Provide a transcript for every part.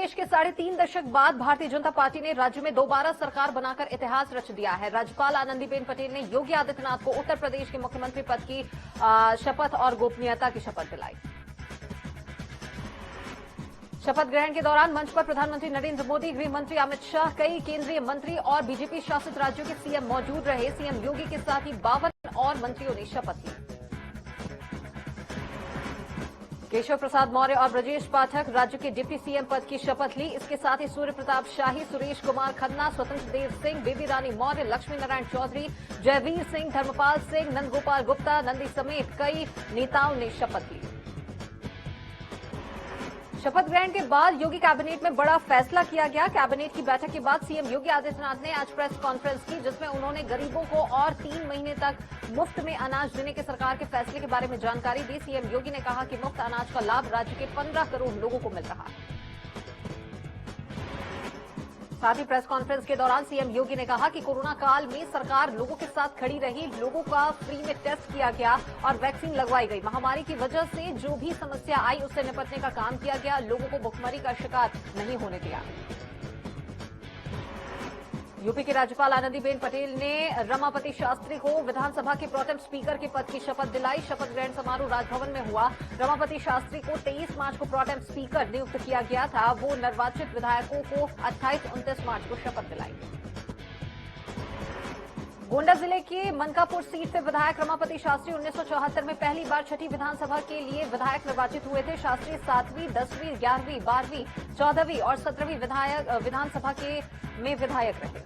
प्रदेश के 3.5 दशक बाद भारतीय जनता पार्टी ने राज्य में दोबारा सरकार बनाकर इतिहास रच दिया है। राज्यपाल आनंदीबेन पटेल ने योगी आदित्यनाथ को उत्तर प्रदेश के मुख्यमंत्री पद की शपथ और गोपनीयता की शपथ दिलाई। शपथ ग्रहण के दौरान मंच पर प्रधानमंत्री नरेंद्र मोदी, गृह मंत्री अमित शाह, कई केंद्रीय मंत्री और बीजेपी शासित राज्यों के सीएम मौजूद रहे। सीएम योगी के साथ ही 52 और मंत्रियों ने शपथ ली। केशव प्रसाद मौर्य और ब्रजेश पाठक राज्य के डिप्टी सीएम पद की शपथ ली। इसके साथ ही सूर्य प्रताप शाही, सुरेश कुमार खन्ना, स्वतंत्र देव सिंह, बेबी रानी मौर्य, लक्ष्मी नारायण चौधरी, जयवीर सिंह, धर्मपाल सिंह, नंदगोपाल गुप्ता, नंदी समेत कई नेताओं ने शपथ ली। शपथ ग्रहण के बाद योगी कैबिनेट में बड़ा फैसला किया गया। कैबिनेट की बैठक के बाद सीएम योगी आदित्यनाथ ने आज प्रेस कॉन्फ्रेंस की, जिसमें उन्होंने गरीबों को और 3 महीने तक मुफ्त में अनाज देने के सरकार के फैसले के बारे में जानकारी दी। सीएम योगी ने कहा कि मुफ्त अनाज का लाभ राज्य के 15 करोड़ लोगों को मिल रहा है। साथ ही प्रेस कॉन्फ्रेंस के दौरान सीएम योगी ने कहा कि कोरोना काल में सरकार लोगों के साथ खड़ी रही, लोगों का फ्री में टेस्ट किया गया और वैक्सीन लगवाई गई। महामारी की वजह से जो भी समस्या आई उससे निपटने का काम किया गया, लोगों को भुखमरी का शिकार नहीं होने दिया। यूपी के राज्यपाल आनंदीबेन पटेल ने रमापति शास्त्री को विधानसभा के प्रोटेम स्पीकर के पद की शपथ दिलाई। शपथ ग्रहण समारोह राजभवन में हुआ। रमापति शास्त्री को 23 मार्च को प्रोटेम स्पीकर नियुक्त किया गया था। वो नवनिर्वाचित विधायकों को 28-29 मार्च को शपथ दिलाई। गोंडा जिले के मनकापुर सीट से विधायक रमापति शास्त्री 1974 में पहली बार छठी विधानसभा के लिए विधायक निर्वाचित हुए थे। शास्त्री 7वीं, 10वीं, 11वीं, 12वीं, 14वीं और 17वीं विधानसभा में विधायक रहे।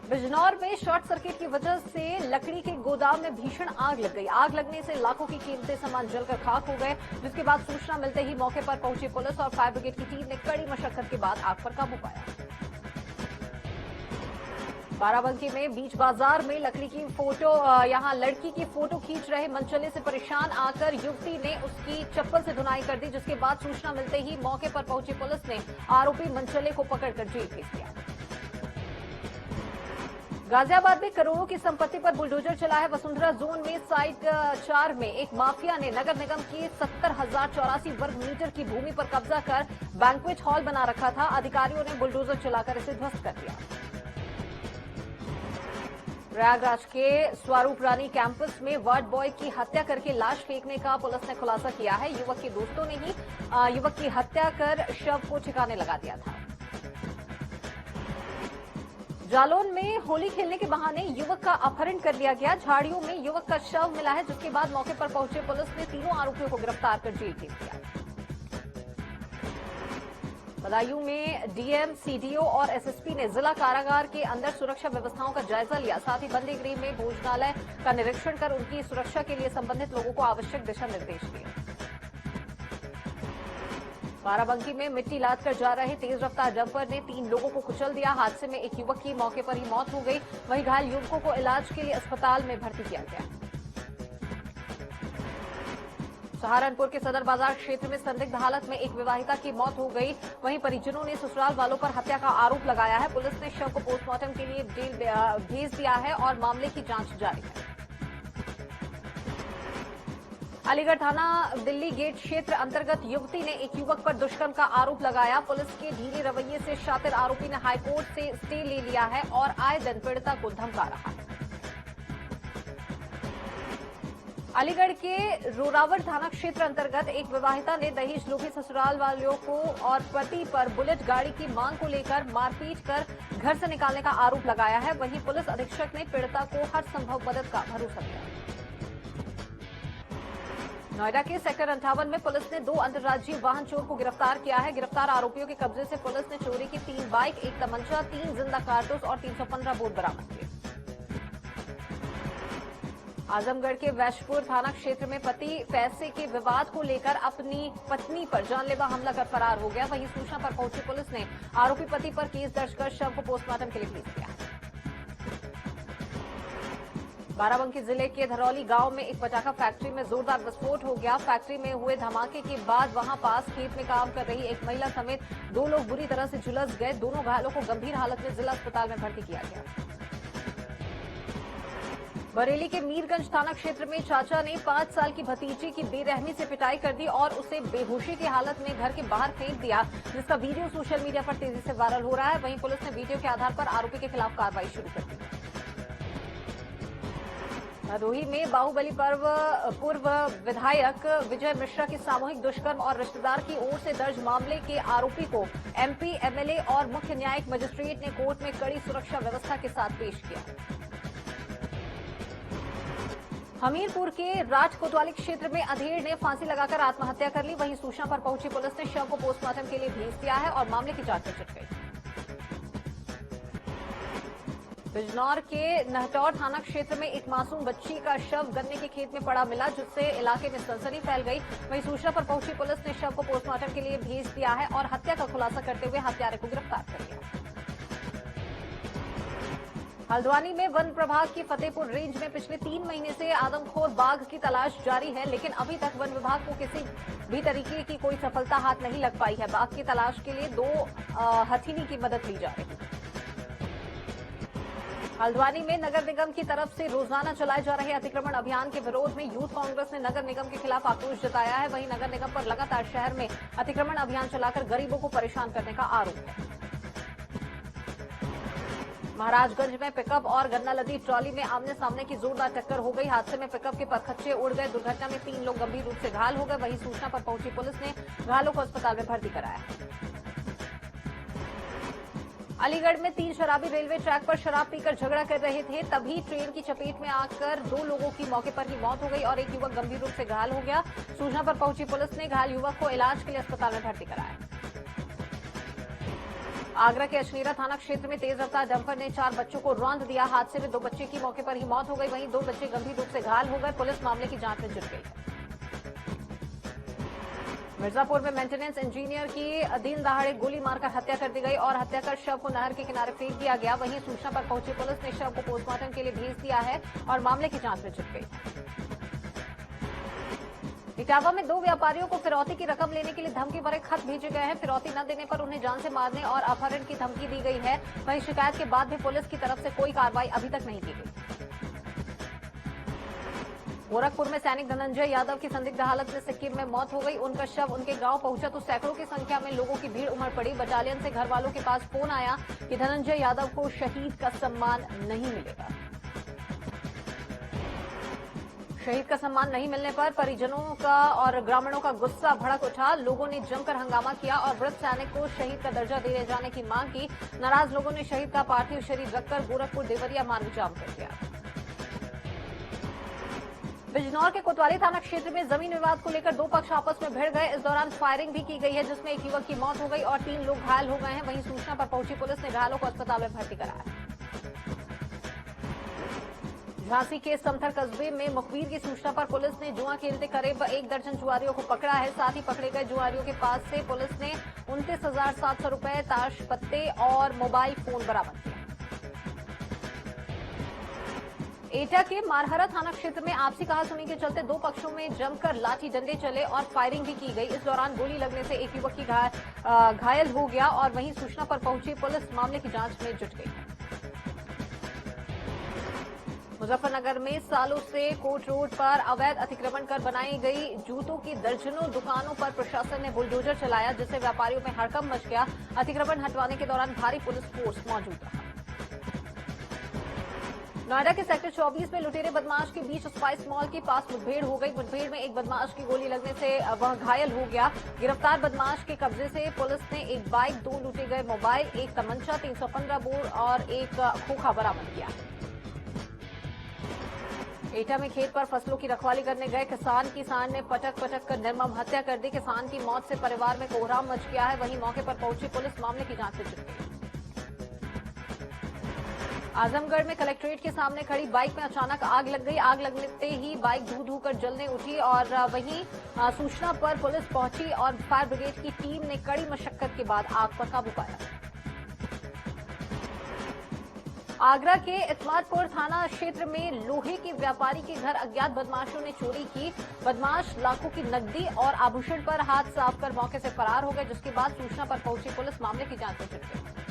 बिजनौर में शॉर्ट सर्किट की वजह से लकड़ी के गोदाम में भीषण आग लग गई। आग लगने से लाखों की कीमती सामान जलकर खाक हो गए, जिसके बाद सूचना मिलते ही मौके पर पहुंची पुलिस और फायर ब्रिगेड की टीम ने कड़ी मशक्कत के बाद आग पर काबू पाया। बाराबंकी में बीच बाजार में यहां लड़की की फोटो खींच रहे मनचले से परेशान आकर युवती ने उसकी चप्पल से धुनाई कर दी, जिसके बाद सूचना मिलते ही मौके पर पहुंची पुलिस ने आरोपी मनचले को पकड़कर जेल भेज दिया। गाजियाबाद में करोड़ों की संपत्ति पर बुलडोजर चला है। वसुंधरा जोन में साइट 4 में एक माफिया ने नगर निगम की 70,084 वर्ग मीटर की भूमि पर कब्जा कर बैंक्वेट हॉल बना रखा था। अधिकारियों ने बुलडोजर चलाकर इसे ध्वस्त कर दिया। प्रयागराज के स्वरूप रानी कैंपस में वार्ड बॉय की हत्या करके लाश फेंकने का पुलिस ने खुलासा किया है। युवक के दोस्तों ने ही युवक की हत्या कर शव को ठिकाने लगा दिया था। जालौन में होली खेलने के बहाने युवक का अपहरण कर लिया गया। झाड़ियों में युवक का शव मिला है, जिसके बाद मौके पर पहुंचे पुलिस ने तीनों आरोपियों को गिरफ्तार कर जेल भेज दिया। बदायूं में डीएम, सीडीओ और एसएसपी ने जिला कारागार के अंदर सुरक्षा व्यवस्थाओं का जायजा लिया। साथ ही बंदी गृह में भोजनालय का निरीक्षण कर उनकी सुरक्षा के लिए संबंधित लोगों को आवश्यक दिशा निर्देश दिए। बाराबंकी में मिट्टी लादकर जा रहे तेज रफ्तार डंपर ने 3 लोगों को कुचल दिया। हादसे में एक युवक की मौके पर ही मौत हो गई। वहीं घायल युवकों को इलाज के लिए अस्पताल में भर्ती किया गया। सहारनपुर के सदर बाजार क्षेत्र में संदिग्ध हालत में एक विवाहिता की मौत हो गई। वहीं परिजनों ने ससुराल वालों पर हत्या का आरोप लगाया है। पुलिस ने शव को पोस्टमार्टम के लिए जेल भेज दिया है और मामले की जांच जारी है। अलीगढ़ थाना दिल्ली गेट क्षेत्र अंतर्गत युवती ने एक युवक पर दुष्कर्म का आरोप लगाया। पुलिस के ढीले रवैये से शातिर आरोपी ने हाईकोर्ट से स्टे ले लिया है और आए दिन पीड़िता को धमका रहा है। अलीगढ़ के रोरावल थाना क्षेत्र अंतर्गत एक विवाहिता ने दहेज लोभी ससुराल वालों को और पति पर बुलेट गाड़ी की मांग को लेकर मारपीट कर घर से निकालने का आरोप लगाया है। वहीं पुलिस अधीक्षक ने पीड़िता को हर संभव मदद का भरोसा दिया। नोएडा के सेक्टर 58 में पुलिस ने 2 अंतर्राज्यीय वाहन चोर को गिरफ्तार किया है। गिरफ्तार आरोपियों के कब्जे से पुलिस ने चोरी की 3 बाइक, 1 तमंचा, 3 जिंदा कारतूस और 315 बोर बरामद किए। आजमगढ़ के वैशपुर थाना क्षेत्र में पति पैसे के विवाद को लेकर अपनी पत्नी पर जानलेवा हमला कर फरार हो गया। वहीं सूचना पर पहुंची पुलिस ने आरोपी पति पर केस दर्ज कर शव को पोस्टमार्टम के लिए भेज दिया। बाराबंकी जिले के धरौली गांव में एक पटाखा फैक्ट्री में जोरदार विस्फोट हो गया। फैक्ट्री में हुए धमाके के बाद वहां पास खेत में काम कर रही एक महिला समेत 2 लोग बुरी तरह से झुलस गए। दोनों घायलों को गंभीर हालत में जिला अस्पताल में भर्ती किया गया। बरेली के मीरगंज थाना क्षेत्र में चाचा ने 5 साल की भतीजी की बेरहमी से पिटाई कर दी और उसे बेहोशी की हालत में घर के बाहर फेंक दिया, जिसका वीडियो सोशल मीडिया पर तेजी से वायरल हो रहा है। वहीं पुलिस ने वीडियो के आधार पर आरोपी के खिलाफ कार्रवाई शुरू कर दी है। भदोही में बाहुबली पूर्व विधायक विजय मिश्रा के सामूहिक दुष्कर्म और रिश्तेदार की ओर से दर्ज मामले के आरोपी को एमपी, एमएलए और मुख्य न्यायिक मजिस्ट्रेट ने कोर्ट में कड़ी सुरक्षा व्यवस्था के साथ पेश किया। हमीरपुर के राज कोतवाली क्षेत्र में अधेड़ ने फांसी लगाकर आत्महत्या कर ली। वहीं सूचना पर पहुंची पुलिस ने शव को पोस्टमार्टम के लिए भेज दिया है और मामले की जांच में जुट गई। बिजनौर के नहटौर थाना क्षेत्र में एक मासूम बच्ची का शव गन्ने के खेत में पड़ा मिला, जिससे इलाके में सनसनी फैल गई। वहीं सूचना पर पहुंची पुलिस ने शव को पोस्टमार्टम के लिए भेज दिया है और हत्या का खुलासा करते हुए हत्यारे को गिरफ्तार कर लिया। हल्द्वानी में वन विभाग की फतेहपुर रेंज में पिछले 3 महीने से आदमखोर बाघ की तलाश जारी है, लेकिन अभी तक वन विभाग को किसी भी तरीके की कोई सफलता हाथ नहीं लग पाई है। बाघ की तलाश के लिए 2 हथिनी की मदद ली जा रही है। हल्द्वानी में नगर निगम की तरफ से रोजाना चलाए जा रहे अतिक्रमण अभियान के विरोध में यूथ कांग्रेस ने नगर निगम के खिलाफ आक्रोश जताया है। वहीं नगर निगम पर लगातार शहर में अतिक्रमण अभियान चलाकर गरीबों को परेशान करने का आरोप है। महाराजगंज में पिकअप और गन्ना लदी ट्रॉली में आमने सामने की जोरदार टक्कर हो गई। हादसे में पिकअप के परखच्चे उड़ गए। दुर्घटना में 3 लोग गंभीर रूप से घायल हो गए। वहीं सूचना पर पहुंची पुलिस ने घायलों को अस्पताल में भर्ती कराया। अलीगढ़ में 3 शराबी रेलवे ट्रैक पर शराब पीकर झगड़ा कर रहे थे, तभी ट्रेन की चपेट में आकर 2 लोगों की मौके पर ही मौत हो गई और एक युवक गंभीर रूप से घायल हो गया। सूचना पर पहुंची पुलिस ने घायल युवक को इलाज के लिए अस्पताल में भर्ती कराया। आगरा के अजनेरा थाना क्षेत्र में तेज रफ्तार डंपर ने 4 बच्चों को रौंद दिया। हादसे में 2 बच्चे की मौके पर ही मौत हो गई। वहीं 2 बच्चे गंभीर रूप से घायल हो गए। पुलिस मामले की जांच में जुट गई। मिर्जापुर में मेंटेनेंस इंजीनियर की दिन दहाड़े गोली मारकर हत्या कर दी गई और हत्या कर शव को नहर के किनारे फेंक दिया गया। वहीं सूचना पर पहुंची पुलिस ने शव को पोस्टमार्टम के लिए भेज दिया है और मामले की जांच में जुट गई। इटावा में 2 व्यापारियों को फिरौती की रकम लेने के लिए धमकी भरे खत भेजे गए हैं। फिरौती न देने पर उन्हें जान से मारने और अपहरण की धमकी दी गई है। वहीं शिकायत के बाद भी पुलिस की तरफ से कोई कार्रवाई अभी तक नहीं की गई। गोरखपुर में सैनिक धनंजय यादव की संदिग्ध हालत में सिक्किम में मौत हो गई। उनका शव उनके गांव पहुंचा तो सैकड़ों की संख्या में लोगों की भीड़ उमड़ पड़ी। बटालियन से घर वालों के पास फोन आया कि धनंजय यादव को शहीद का सम्मान नहीं मिलेगा। शहीद का सम्मान नहीं मिलने पर परिजनों का और ग्रामीणों का गुस्सा भड़क उठा। लोगों ने जमकर हंगामा किया और मृत सैनिक को शहीद का दर्जा दिए जाने की मांग की। नाराज लोगों ने शहीद का पार्थिव शरीर रखकर गोरखपुर देवरिया मार्ग जाम कर दिया। बिजनौर के कोतवाली थाना क्षेत्र में जमीन विवाद को लेकर 2 पक्ष आपस में भिड़ गए। इस दौरान फायरिंग भी की गई है, जिसमें एक युवक की मौत हो गई और 3 लोग घायल हो गए हैं। वहीं सूचना पर पहुंची पुलिस ने घायलों को अस्पताल में भर्ती कराया। झांसी के समथर कस्बे में मुखबिर की सूचना पर पुलिस ने जुआ खेलते करीब 1 दर्जन जुआरियों को पकड़ा है। साथ ही पकड़े गए जुआरियों के पास से पुलिस ने 29,700 रुपए, ताश पत्ते और मोबाइल फोन बरामद किया। एटा के मारहरा थाना क्षेत्र में आपसी कहासुनी के चलते 2 पक्षों में जमकर लाठी डंडे चले और फायरिंग भी की गई। इस दौरान गोली लगने से एक युवक की घायल हो गया और वहीं सूचना पर पहुंची पुलिस मामले की जांच में जुट गई। मुजफ्फरनगर में सालों से कोर्ट रोड पर अवैध अतिक्रमण कर बनाई गई जूतों की दर्जनों दुकानों पर प्रशासन ने बुलडोजर चलाया, जिससे व्यापारियों में हड़कंप मच गया। अतिक्रमण हटवाने के दौरान भारी पुलिस फोर्स मौजूद रहा। नोएडा के सेक्टर 24 में लुटेरे बदमाश के बीच स्पाइस मॉल के पास मुठभेड़ हो गई। मुठभेड़ में एक बदमाश की गोली लगने से वह घायल हो गया। गिरफ्तार बदमाश के कब्जे से पुलिस ने एक बाइक, 2 लूटे गए मोबाइल, 1 तमंचा, 315 बोर और 1 खोखा बरामद किया। एटा में खेत पर फसलों की रखवाली करने गए किसान ने पटक कर निर्मम हत्या कर दी। किसान की मौत से परिवार में कोहराम मच गया है। वहीं मौके पर पहुंची पुलिस मामले की जांच में जुट गई। आजमगढ़ में कलेक्ट्रेट के सामने खड़ी बाइक में अचानक आग लग गई। आग लगते ही बाइक धू कर जलने उठी और वहीं सूचना पर पुलिस पहुंची और फायर ब्रिगेड की टीम ने कड़ी मशक्कत के बाद आग पर काबू पाया। आगरा के इतमादपुर थाना क्षेत्र में लोहे के व्यापारी के घर अज्ञात बदमाशों ने चोरी की। बदमाश लाखों की नकदी और आभूषण पर हाथ साफ कर मौके से फरार हो गए, जिसके बाद सूचना पर पहुंची पुलिस मामले की जांच में जुट गई।